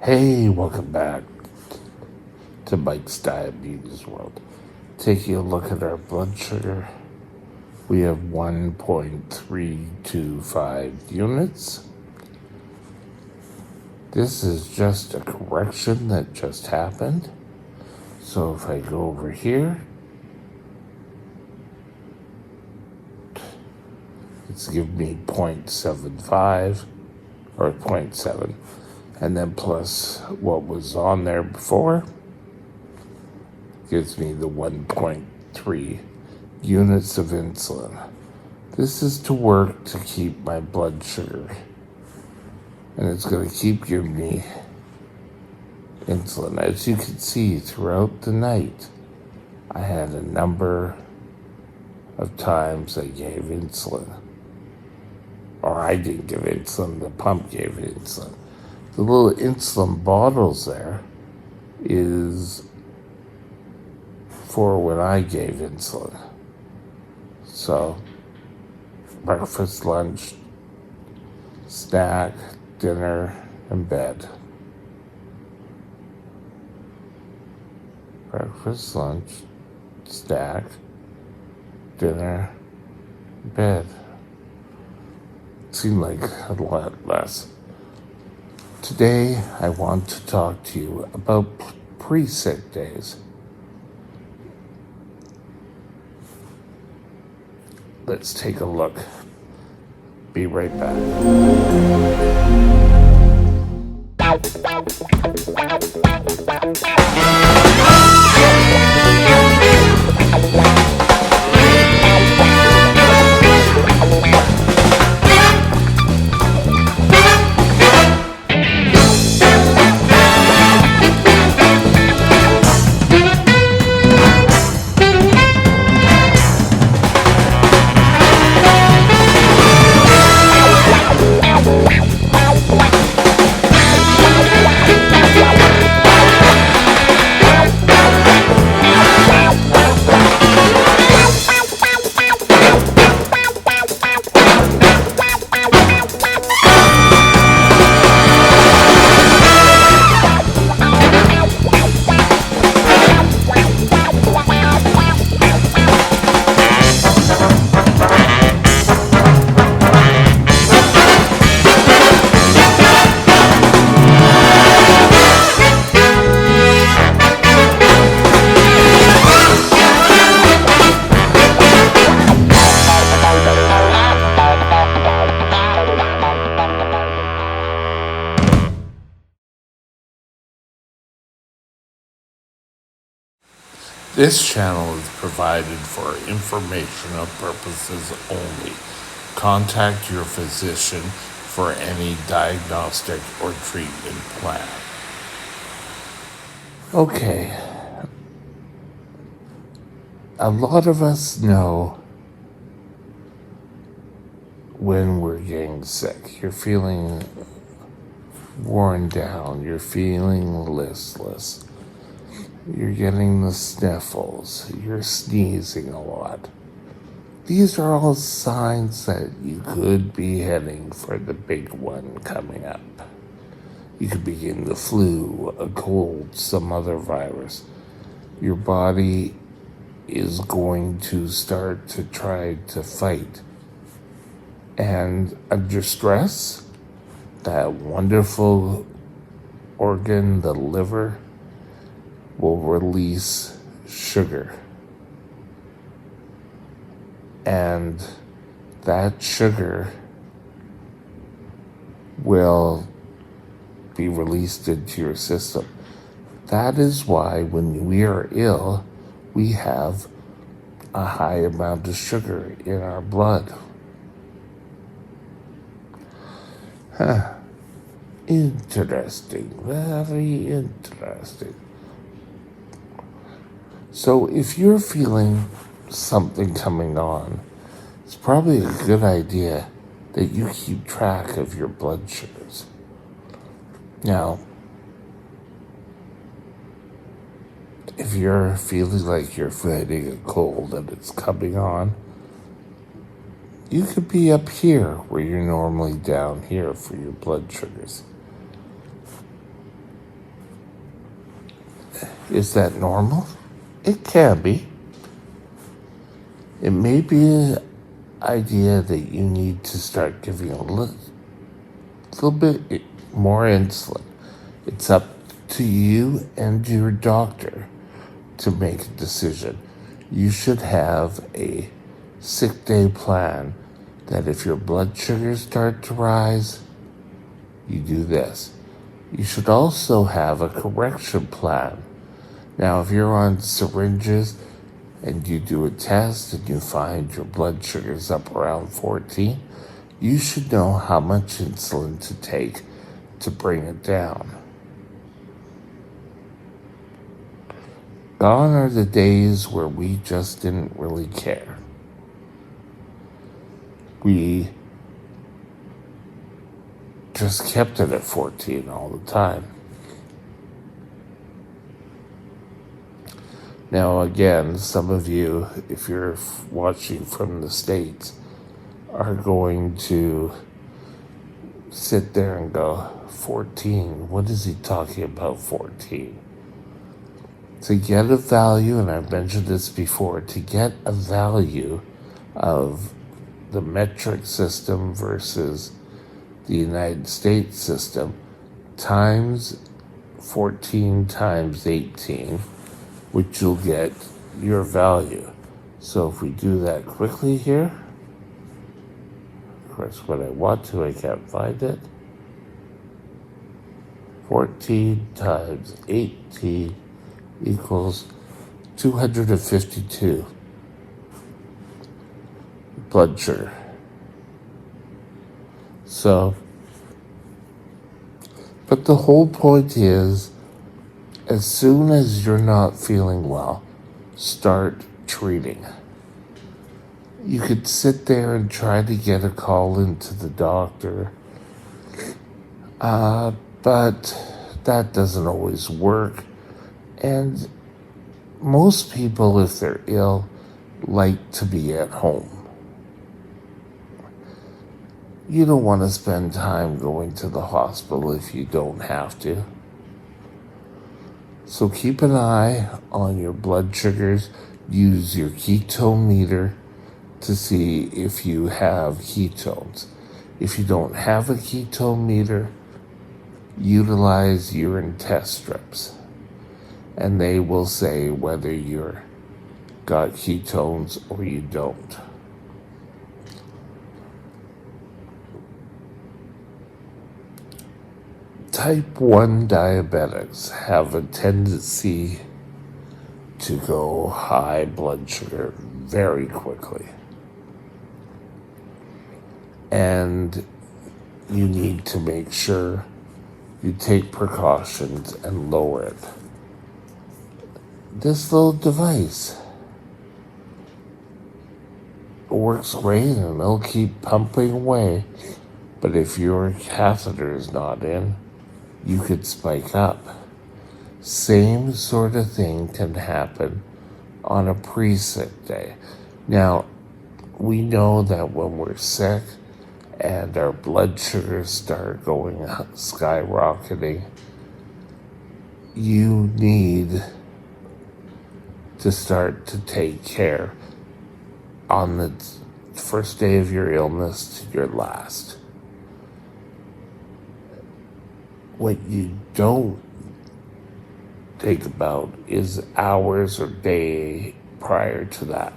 Hey, welcome back to Mike's Diabetes World. Taking a look at our blood sugar, we have 1.325 units. This is just a correction that just happened. So if I go over here, it's giving me 0.75 or zero point 0.7, and then plus what was on there before gives me the 1.3 units of insulin. This is to work to keep my blood sugar, and it's going to keep giving me insulin. As you can see throughout the night, I had a number of times I gave insulin. Or I didn't give insulin, the pump gave insulin. The little insulin bottles there is for when I gave insulin. So, breakfast, lunch, snack, dinner, and bed. Breakfast, lunch, snack, dinner, bed. Seemed like a lot less. Today, I want to talk to you about pre-sick days. Let's take a look. Be right back. This channel is provided for informational purposes only. Contact your physician for any diagnostic or treatment plan. Okay. A lot of us know when we're getting sick. You're feeling worn down. You're feeling listless. You're getting the sniffles. You're sneezing a lot. These are all signs that you could be heading for the big one coming up. You could be getting the flu, a cold, some other virus. Your body is going to start to try to fight. And under stress, that wonderful organ, the liver, will release sugar. And that sugar will be released into your system. That is why when we are ill, we have a high amount of sugar in our blood. Interesting, very interesting. So if you're feeling something coming on, it's probably a good idea that you keep track of your blood sugars. Now, if you're feeling like you're fighting a cold and it's coming on, you could be up here where you're normally down here for your blood sugars. Is that normal? It can be. It may be an idea that you need to start giving a little bit more insulin. It's up to you and your doctor to make a decision. You should have a sick day plan that if your blood sugars start to rise, you do this. You should also have a correction plan. Now, if you're on syringes and you do a test and you find your blood sugar's up around 14, you should know how much insulin to take to bring it down. Gone are the days where we just didn't really care. We just kept it at 14 all the time. Now, again, some of you, if you're watching from the States, are going to sit there and go, 14? What is he talking about, 14? To get a value, and I've mentioned this before, to get a value of the metric system versus the United States system, times 14 times 18, which you'll get your value. So if we do that quickly here, of course, when I want to, I can't find it. 14 times 18 equals 252 blood sugar. So, but the whole point is, as soon as you're not feeling well, start treating. You could sit there and try to get a call into the doctor, but that doesn't always work. And most people, if they're ill, like to be at home. You don't want to spend time going to the hospital if you don't have to. So keep an eye on your blood sugars. Use your ketone meter to see if you have ketones. If you don't have a ketone meter, utilize urine test strips. And they will say whether you're got ketones or you don't. Type 1 diabetics have a tendency to go high blood sugar very quickly. And you need to make sure you take precautions and lower it. This little device works great and it'll keep pumping away. But if your catheter is not in, you could spike up. Same sort of thing can happen on a pre-sick day. Now, we know that when we're sick and our blood sugars start going up, skyrocketing, you need to start to take care on the first day of your illness to your last. What you don't think about is hours or day prior to that.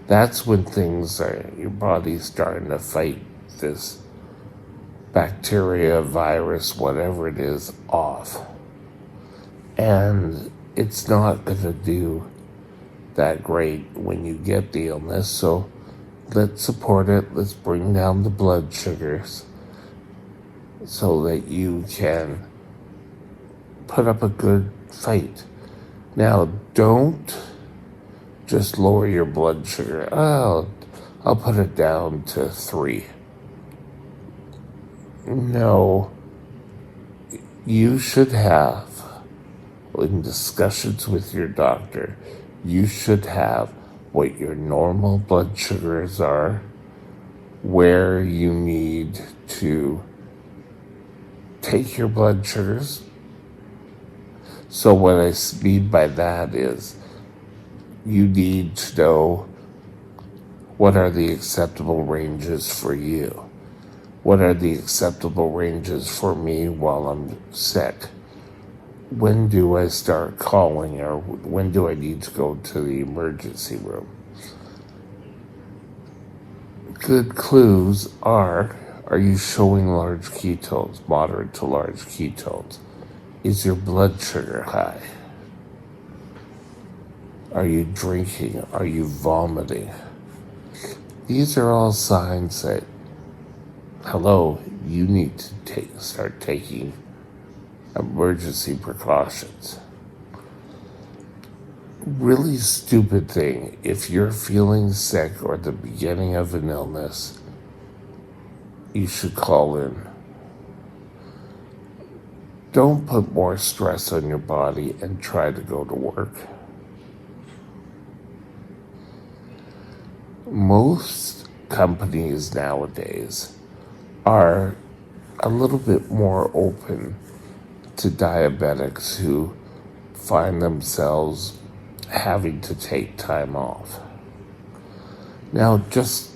That's when things are, your body's starting to fight this bacteria, virus, whatever it is, off. And it's not going to do that great when you get the illness. So let's support it. Let's bring down the blood sugars so that you can put up a good fight. Now, don't just lower your blood sugar. I'll put it down to 3. No, you should have, in discussions with your doctor, you should have what your normal blood sugars are, where you need to take your blood sugars, So what I mean by that is you need to know what are the acceptable ranges for you. What are the acceptable ranges for me while I'm sick? When do I start calling, or when do I need to go to the emergency room? Good clues are you showing large ketones, moderate to large ketones? Is your blood sugar high? Are you drinking? Are you vomiting? These are all signs that, hello, you need to start taking emergency precautions. Really stupid thing, if you're feeling sick or at the beginning of an illness, you should call in. Don't put more stress on your body and try to go to work. Most companies nowadays are a little bit more open to diabetics who find themselves having to take time off. Now, just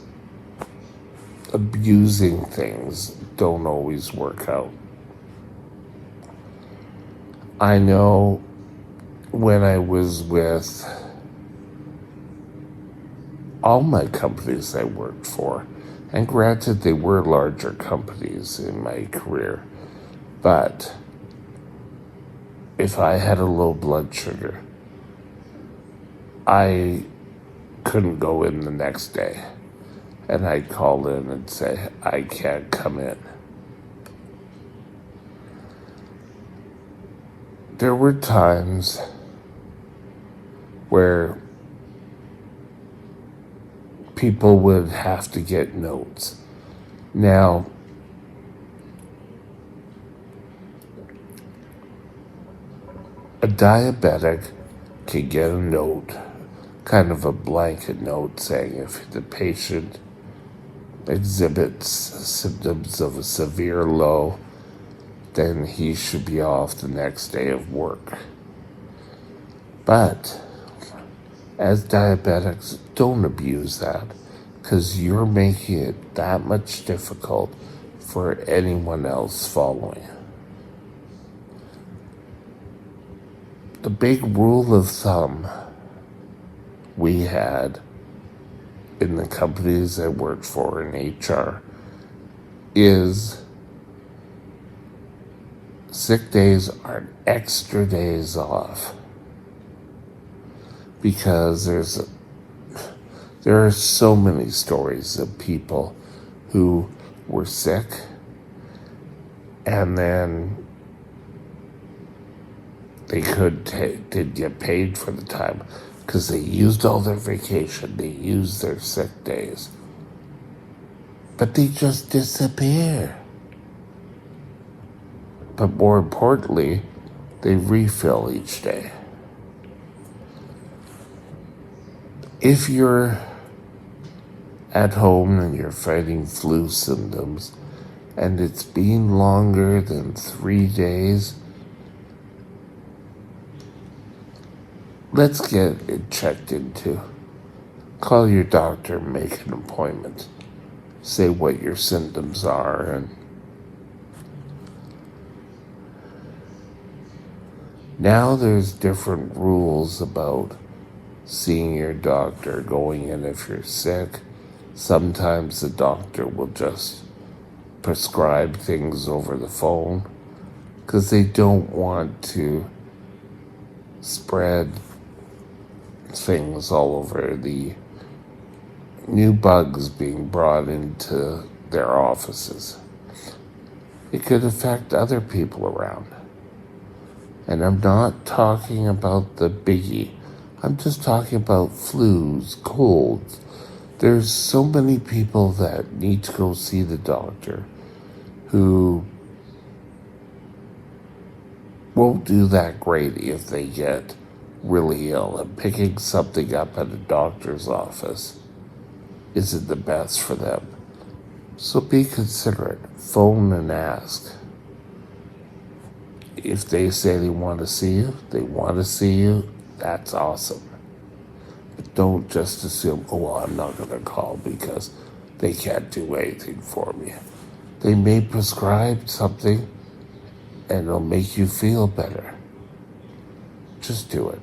abusing things don't always work out. I know when I was with all my companies I worked for, and granted they were larger companies in my career, but if I had a low blood sugar, I couldn't go in the next day, and I'd call in and say, I can't come in. There were times where people would have to get notes. Now, a diabetic can get a note, kind of a blanket note, saying if the patient exhibits symptoms of a severe low, then he should be off the next day of work. But as diabetics, don't abuse that, because you're making it that much difficult for anyone else following. The big rule of thumb we had in the companies I worked for in HR is sick days are extra days off, because there are so many stories of people who were sick and then they didn't get paid for the time because they used all their vacation, they used their sick days, but they just disappear. But more importantly, they refill each day. If you're at home and you're fighting flu symptoms and it's been longer than 3 days, let's get it checked into. Call your doctor, make an appointment, say what your symptoms are, and now there's different rules about seeing your doctor, going in if you're sick. Sometimes the doctor will just prescribe things over the phone because they don't want to spread things all over, the new bugs being brought into their offices. It could affect other people around. And I'm not talking about the biggie. I'm just talking about flus, colds. There's so many people that need to go see the doctor who won't do that great if they get really ill, and picking something up at a doctor's office isn't the best for them. So be considerate. Phone and ask. If they say they want to see you, they want to see you, that's awesome. But don't just assume, oh, well, I'm not going to call because they can't do anything for me. They may prescribe something and it'll make you feel better. Just do it.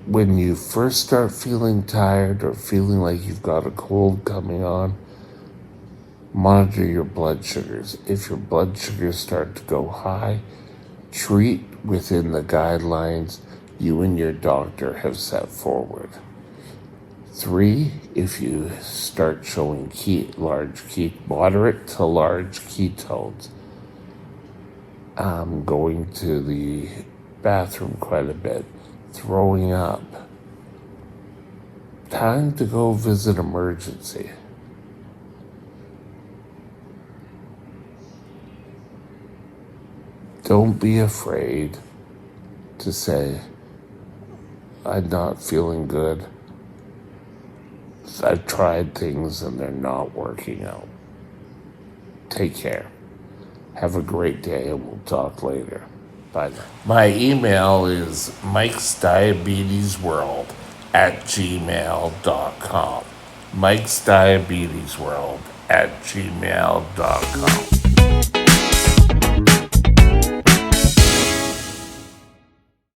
When you first start feeling tired or feeling like you've got a cold coming on, monitor your blood sugars. If your blood sugars start to go high, treat within the guidelines you and your doctor have set forward. 3, if you start showing moderate to large ketones, going to the bathroom quite a bit, throwing up, time to go visit emergency. Don't be afraid to say, I'm not feeling good. I've tried things and they're not working out. Take care. Have a great day and we'll talk later. Bye now. My email is mikesdiabetesworld@gmail.com. mikesdiabetesworld@gmail.com.